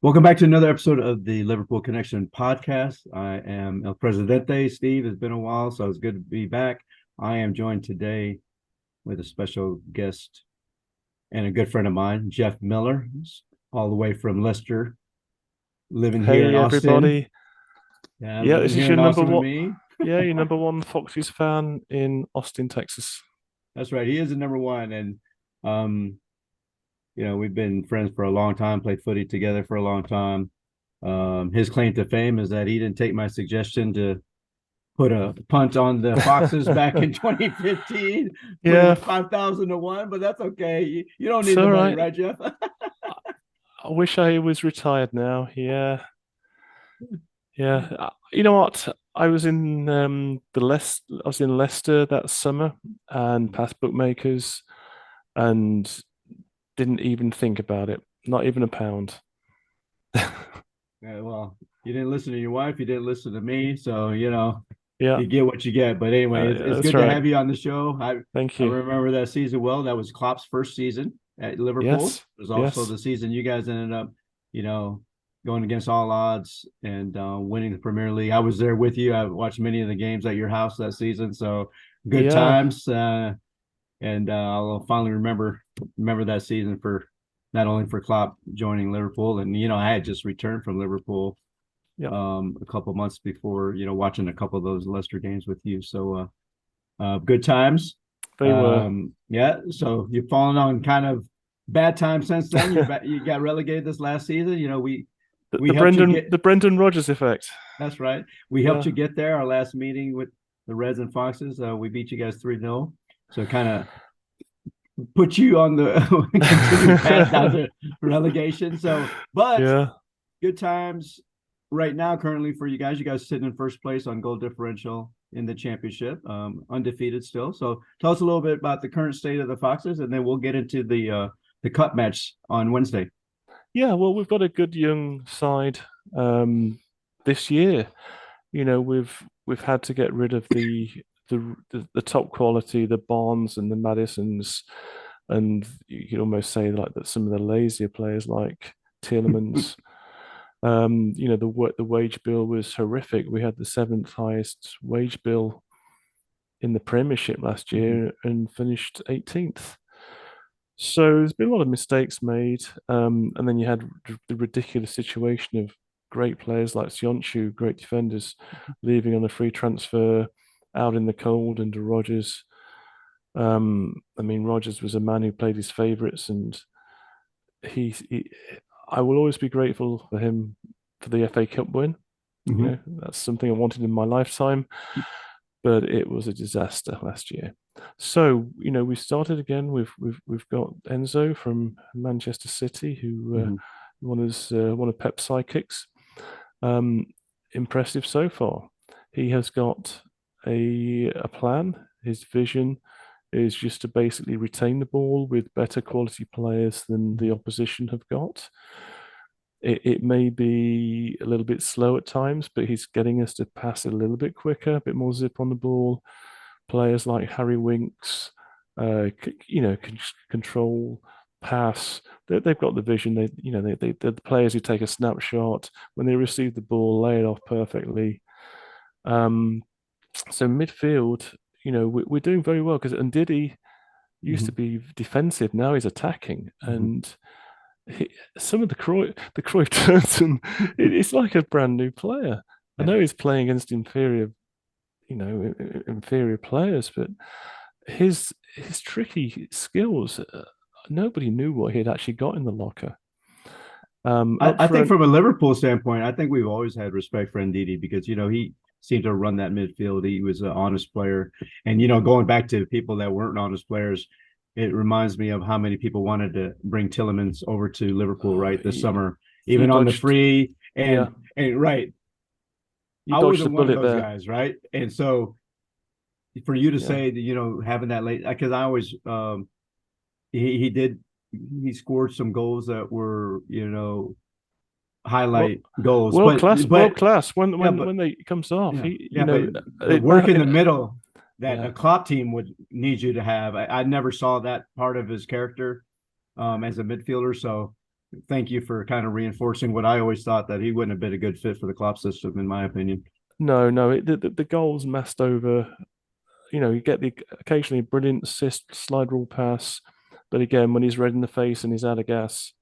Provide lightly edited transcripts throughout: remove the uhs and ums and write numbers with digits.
Welcome back to another episode of the Liverpool Connection podcast. I am El Presidente. Steve, it's been a while, so it's good to be back. I am joined today with a special guest and a good friend of mine, Geoff Miller, all the way from Leicester, living here in Hey Austin. everybody. Yeah, Living this is here your in number Austin with one. me. Yeah, your number one Foxes fan in Austin, Texas. That's right. He is the number one. And, um, we've been friends for a long time, played footy together for a long time. His claim to fame is that he didn't take my suggestion to put a punt on the Foxes back in 2015, put it Yeah, at 5,000 to 1, but that's okay. You don't it's need the all money, right. right, Geoff? I wish I was retired now. Yeah. You know what? I was in I was in Leicester that summer and past bookmakers and didn't even think about it. Not even a pound. Yeah, well, you didn't listen to your wife, you didn't listen to me, so Yeah, you get what you get. But anyway, it's that's good to right. have you on the show. Thank I you. remember that season well. That was Klopp's first season at Liverpool. Yes. It was also Yes. the season you guys ended up, going against all odds and winning the Premier League. I was there with you. I watched many of the games at your house that season, so good Yeah. times. And I'll finally remember that season for not only for Klopp joining Liverpool, and I had just returned from Liverpool Yeah. a couple of months before, watching a couple of those Leicester games with you. So good times. They were. Yeah. So you've fallen on kind of bad times since then. You got relegated this last season. We helped you get. The Brendan Rodgers effect. That's right. We helped Yeah. you get there. Our last meeting with the Reds and Foxes, we beat you guys 3-0. So kind of put you on the continued path down to relegation. So, but Yeah. good times right now currently for you guys. You guys sitting in first place on goal differential in the championship, undefeated still. So tell us a little bit about the current state of the Foxes, and then we'll get into the cup match on Wednesday. Yeah, well, we've got a good young side this year. We've had to get rid of the top quality, the Barnes and the Madisons, and you could almost say like that some of the lazier players like Tielemans. The wage bill was horrific. We had the seventh highest wage bill in the Premiership last year and finished 18th. So there's been a lot of mistakes made, and then you had the ridiculous situation of great players like Sionchu, great defenders, leaving on a free transfer out in the cold under Rodgers. I mean, Rodgers was a man who played his favourites, and he, I will always be grateful for him for the FA Cup win. That's something I wanted in my lifetime, but it was a disaster last year. So, we started again. We've got Enzo from Manchester City, who one of Pep's sidekicks. Impressive so far. He has got a plan. His vision is just to basically retain the ball with better quality players than the opposition have got. It may be a little bit slow at times, but he's getting us to pass a little bit quicker, a bit more zip on the ball. Players like Harry Winks, can control, pass. They've got the vision. They're the players who take a snapshot when they receive the ball, lay it off perfectly. So midfield, we're doing very well because Ndidi used to be defensive. Now he's attacking, and some of the Cruyff turns, and it's like a brand new player. I know he's playing against inferior players, but his tricky skills, nobody knew what he had actually got in the locker. I think from a Liverpool standpoint, I think we've always had respect for Ndidi because he seemed to run that midfield. He was an honest player, and going back to people that weren't honest players, it reminds me of how many people wanted to bring Tielemans over to Liverpool this summer, even on the free and right. You I dodged the wasn't one of bullet those there. guys, right? And so for you to Yeah. say that, having that late, because I always he scored some goals that were highlight goals, World class, but when they comes off, the work in the middle that Yeah. a Klopp team would need you to have. I never saw that part of his character as a midfielder. So thank you for kind of reinforcing what I always thought, that he wouldn't have been a good fit for the Klopp system, in my opinion. No, no, the goals masked over. You get the occasionally brilliant assist, slide rule pass, but again, when he's red in the face and he's out of gas,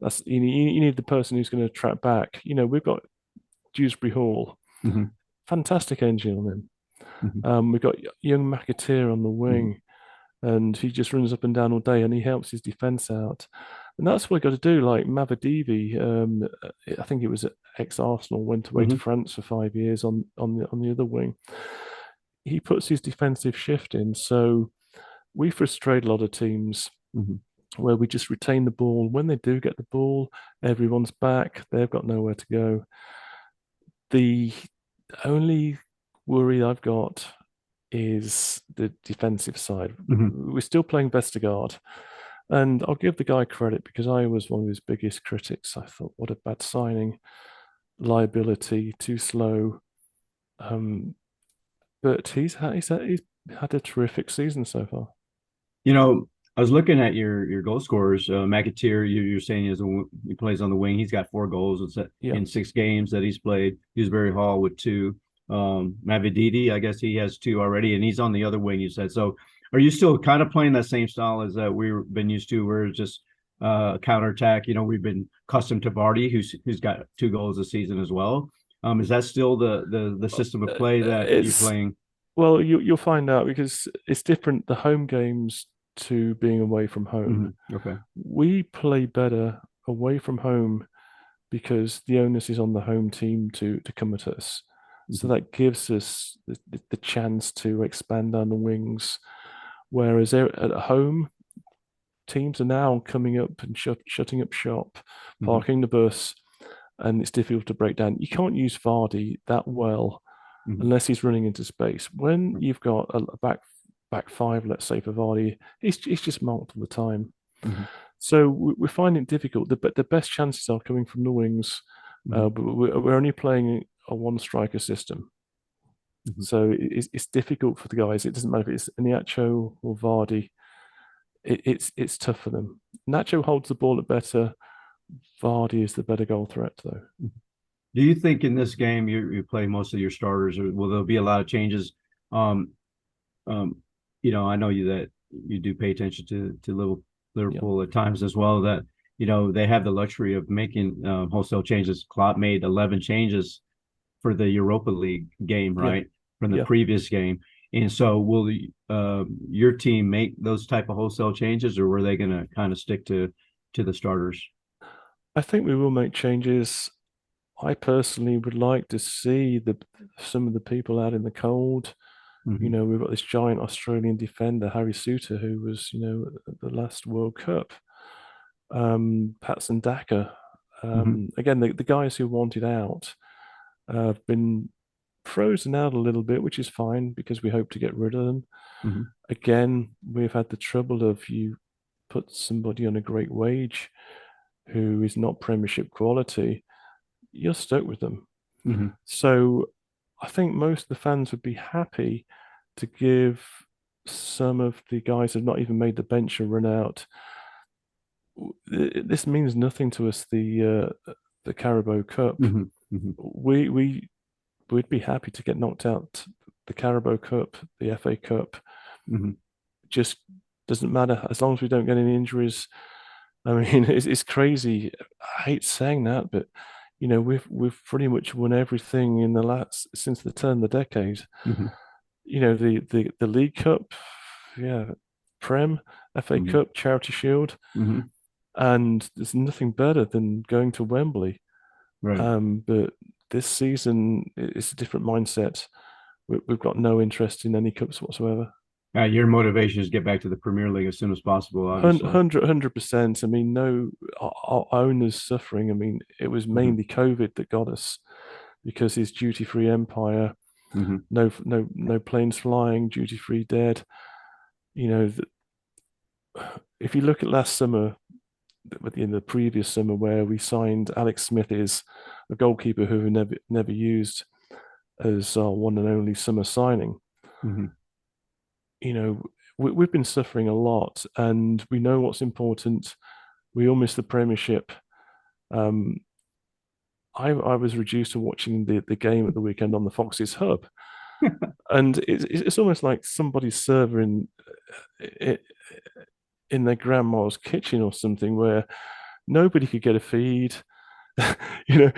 that's you need the person who's going to track back. We've got Dewsbury Hall, Mm-hmm. fantastic engine on him. Mm-hmm. We've got young McAteer on the Mm-hmm. wing, and he just runs up and down all day, and he helps his defense out. And that's what we got to do. Like Mavadivi, I think it was ex-Arsenal, went away to Mm-hmm. France for 5 years on the other wing. He puts his defensive shift in, so we frustrate a lot of teams Mm-hmm. where we just retain the ball. When they do get the ball, everyone's back. They've got nowhere to go. The only worry I've got is the defensive side. Mm-hmm. We're still playing Vestergaard. And I'll give the guy credit because I was one of his biggest critics. I thought, what a bad signing, liability, too slow. Um, but he's had a terrific season so far. You know, I was looking at your goal scorers. McAteer, you're saying he plays on the wing. He's got 4 goals Yeah, in 6 games that he's played. Dewsbury Hall with 2. Mavididi, I guess he has 2 already, and he's on the other wing. You said so. Are you still kind of playing that same style as that we've been used to, where it's just counterattack? We've been accustomed to Vardy, who's got 2 goals this season as well. Is that still the system of play that you're it's playing? well, you'll find out because it's different. The home games to being away from home. Mm-hmm. Okay. We play better away from home because the onus is on the home team to come at us. So Mm-hmm. that gives us the chance to expand on the wings. Whereas at home, teams are now coming up and shutting up shop, Mm-hmm. parking the bus, and it's difficult to break down. You can't use Vardy that well Mm-hmm. unless he's running into space. When you've got a back five, let's say for Vardy, he's just marked all the time. Mm-hmm. So we're finding it difficult. The best chances are coming from the wings, Mm-hmm. but we're only playing a one striker system. Mm-hmm. So it's difficult for the guys. It doesn't matter if it's Iniacho or Vardy. It's tough for them. Nacho holds the ball at better. Vardy is the better goal threat, though. Do you think in this game you play most of your starters, or will there be a lot of changes? Um, um, I know that you do pay attention to Yeah, Liverpool at times as well. That they have the luxury of making wholesale changes. Klopp made 11 changes for the Europa League game, yeah, right, from the yeah. previous game. And so, will your team make those type of wholesale changes, or were they going to kind of stick to the starters? I think we will make changes. I personally would like to see some of the people out in the cold. Mm-hmm. We've got this giant Australian defender, Harry Suter, who was, at the last World Cup. Patson Daka. Mm-hmm. Again, the guys who wanted out have been frozen out a little bit, which is fine because we hope to get rid of them. Mm-hmm. Again, we've had the trouble of you put somebody on a great wage who is not Premiership quality, you're stuck with them. Mm-hmm. So I think most of the fans would be happy to give some of the guys who've not even made the bench a run out. This means nothing to us. The Carabao Cup. Mm-hmm. Mm-hmm. We'd be happy to get knocked out the Carabao Cup, the FA Cup. Mm-hmm. Just doesn't matter as long as we don't get any injuries. I mean, it's crazy. I hate saying that, but we've pretty much won everything in the last since the turn of the decade. Mm-hmm. The League Cup, yeah, Prem, FA Mm-hmm. Cup, Charity Shield, Mm-hmm. and there's nothing better than going to Wembley. Right. But this season it's a different mindset. We've got no interest in any cups whatsoever. Your motivation is get back to the Premier League as soon as possible, obviously. 100%. I mean, no, our owners suffering. I mean, it was Mm-hmm. mainly COVID that got us because his duty-free empire, Mm-hmm. no planes flying, duty-free dead. You know, if you look at last summer, in the previous summer where we signed Alex Smith, is a goalkeeper who we never used as our one and only summer signing. Mm-hmm. We've been suffering a lot, and we know what's important. We all missed the Premiership. Um, I was reduced to watching the game at the weekend on the Foxes Hub, and it's almost like somebody's server in their grandma's kitchen or something, where nobody could get a feed. You know,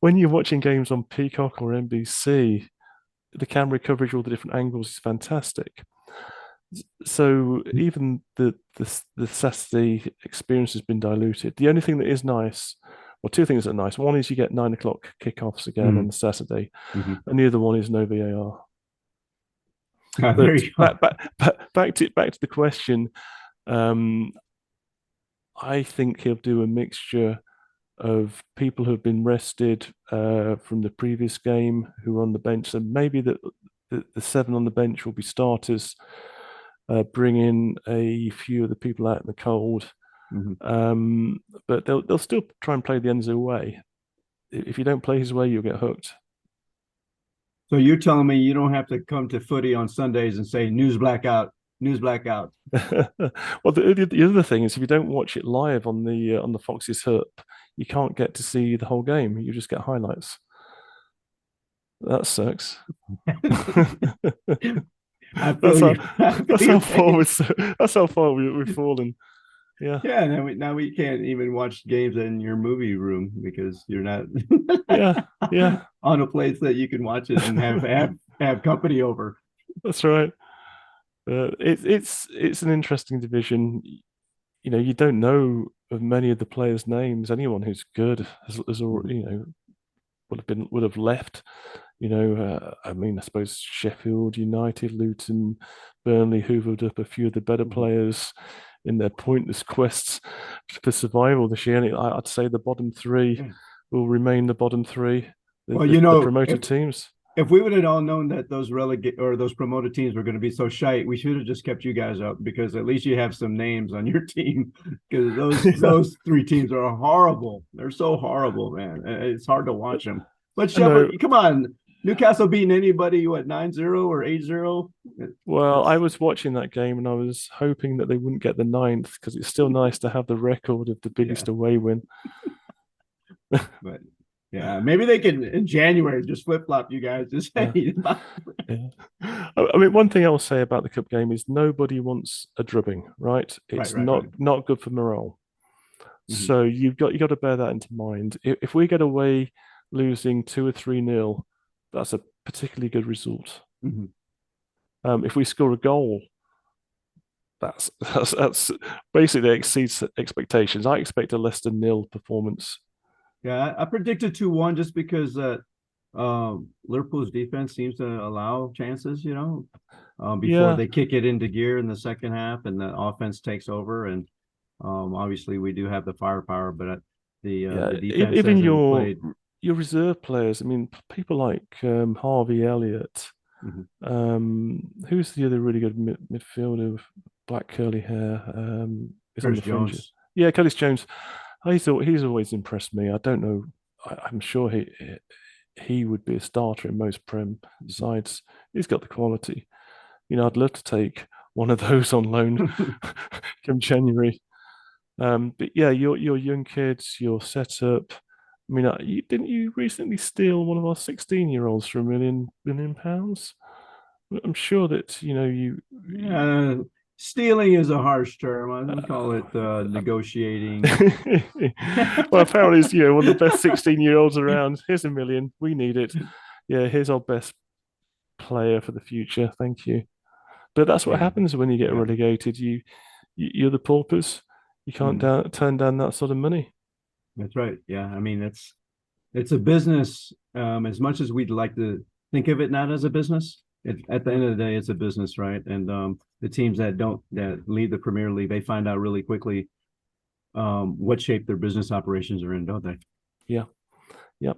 when you're watching games on Peacock or NBC, the camera coverage, all the different angles is fantastic. So even the Saturday experience has been diluted. The only thing that is nice, well, two things that are nice. One is you get 9 o'clock kickoffs again on Mm-hmm. the Saturday, Mm-hmm. and the other one is no VAR. There But you go. back to the question. Um, I think he'll do a mixture of people who have been rested from the previous game who are on the bench. So maybe the seven on the bench will be starters. Bring in a few of the people out in the cold, Mm-hmm. but they'll still try and play the Enzo way. If you don't play his way, you'll get hooked. So you're telling me you don't have to come to footy on Sundays and say news blackout. Well, the other thing is if you don't watch it live on the Foxes Hub, you can't get to see the whole game. You just get highlights. That sucks. I That's feel how you. I that's feel how your far pain. we've fallen. Yeah, Yeah, now we can't even watch games in your movie room because you're not yeah, yeah. on a place that you can watch it and have company over. That's right. It's an interesting division. You know, you don't know of many of the players' names. Anyone who's good has Mhm. already, would have left. I mean, I suppose Sheffield United, Luton, Burnley hoovered up a few of the better Mhm. players in their pointless quests for survival this year. And I'd say the bottom three Yeah. will remain the bottom three, Well, the promoted teams. if we would have all known that those relegate or those promoted teams were going to be so shite, we should have just kept you guys up because at least you have some names on your team. Because Yeah, those three teams are horrible. They're so horrible, man. It's hard to watch them. But I know. Sheffield, come on, Newcastle beating anybody what 9-0 or 8-0? Well, I That's was watching that game and I was hoping that they wouldn't get the ninth because it's still nice to have the record of the yeah. biggest away win. But yeah, maybe they can in January just flip flop you guys. Just Yeah. say Yeah. I mean, one thing I'll say about the cup game is nobody wants a drubbing, right? right, It's right, not right. not good for morale. Mm-hmm. So you got to bear that into mind. If we get away losing 2 or 3-0, that's a particularly good result. Mm-hmm. If we score a goal, that's basically exceeds expectations. I expect a Leicester nil performance. Yeah, I predicted 2-1 just because Liverpool's defense seems to allow chances, before Yeah, they kick it into gear in the second half and the offense takes over. And obviously we do have the firepower, but yeah. the defense Even hasn't played. your reserve players. I mean, people like Harvey Elliott. Mhm. Who's the other really good midfielder with black curly hair? Is on Chris the fringes. Jones. Yeah, Curtis Jones. He's always impressed me. I don't know. I'm sure he would be a starter in most Prem sides. He's got the quality. I'd love to take one of those on loan come January. But yeah, your young kids, your setup. I mean, didn't you recently steal one of our 16-year-olds for a million pounds? I'm sure that Yeah, stealing is a harsh term. I would call it negotiating. well, apparently, it's one of the best 16-year-olds around. Here's a million. We need it. Yeah, here's our best player for the future. Thank you. But that's what Yeah, happens when you get yeah. relegated. You're the paupers. You can't Mhm. turn down that sort of money. That's right. Yeah, I mean it's a business. As much as we'd like to think of it not as a business, at the end of the day, it's a business, right? And the teams that lead the Premier League, they find out really quickly what shape their business operations are in, don't they? Yeah, yeah.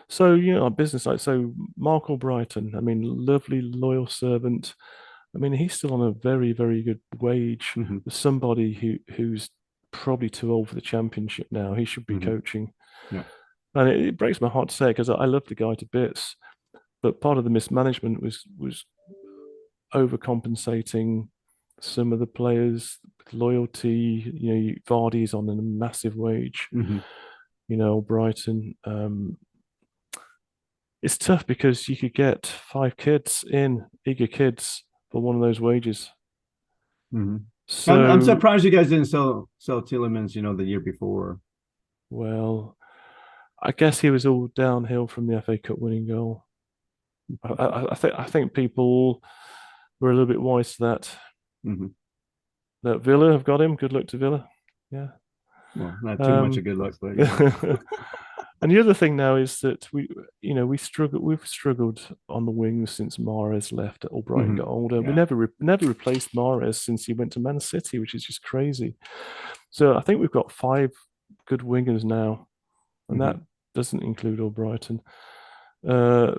So our business, like Mark Albrighton. I mean, lovely loyal servant. I mean, he's still on a very, very good wage. Mm-hmm. Somebody who's probably too old for the championship now. He should be Mm-hmm. coaching. Yeah. And it breaks my heart to say because I love the guy to bits, but part of the mismanagement was overcompensating some of the players. loyalty. Vardy's on a massive wage. Hmm. Brighton. It's tough because you could get 5 kids in, eager kids, for one of those wages. Hmm. I'm So, surprised you guys didn't sell Tielemans, the year before. well, I guess he was all downhill from the FA Cup winning goal. I think people were a little bit wise to that. Hmm. That Villa have got him. Good luck to Villa. Yeah. Well, not too much of Um, good luck, but and the other thing now is that we've struggled on the wings since Mahrez left. Albrighton Hmm. got older. We Yeah. never replaced Mahrez since he went to Man City, which is just crazy. So I think we've got 5 good wingers now, and that Hmm. doesn't include Albrighton.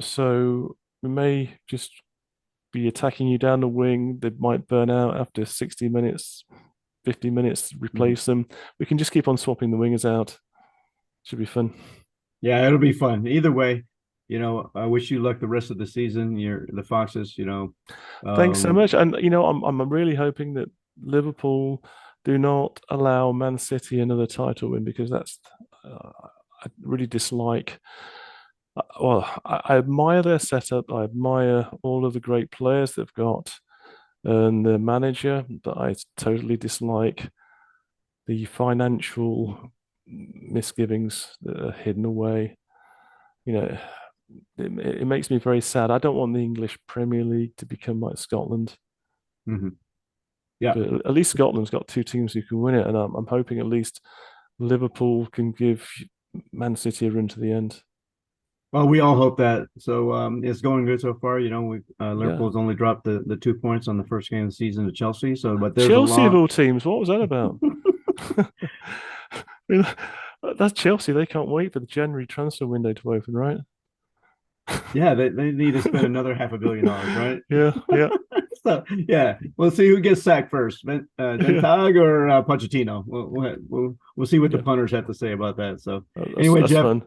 So we may just be attacking you down the wing. They might burn out after 60 minutes, 50 minutes, Hmm. replace them. We can just keep on swapping the wingers out. Should be fun. Yeah, it'll be fun. Either way, I wish you luck the rest of the season. You're the Foxes, Thanks so Um, much. And I'm really hoping that Liverpool do not allow Man City another title win, because I really dislike. Well, I admire their setup. I admire all of the great players they've got and the manager, but I totally dislike the financial misgivings that are hidden away. You know, it makes me very sad. I don't want the English Premier League to become like Scotland, mhm. Yeah. but at least Scotland's got 2 teams who can win it, and I'm hoping at least Liverpool can give Man City a run to the end. Well, we all hope that. So it's going good so far. We Yeah, Liverpool's only dropped the 2 points on the first game of the season to Chelsea. So, but there's a Chelsea of long. all teams. What was that about? I mean, that's Chelsea. They can't wait for the January transfer window to open, right? Yeah, they need to spend another $500 million, right? Yeah, yeah, So yeah, we'll see who gets sacked first, yeah, Tag or Pochettino. We'll see what the yeah. punters have to say about that. So That's anyway, that's Geoff, fun.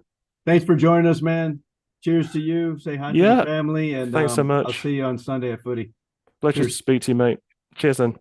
thanks for joining us, man. Cheers to you. Say hi to the Yeah, family, and thanks so I'll much. see you on Sunday at footy. Pleasure to Cheers. speak to you, mate. Cheers then.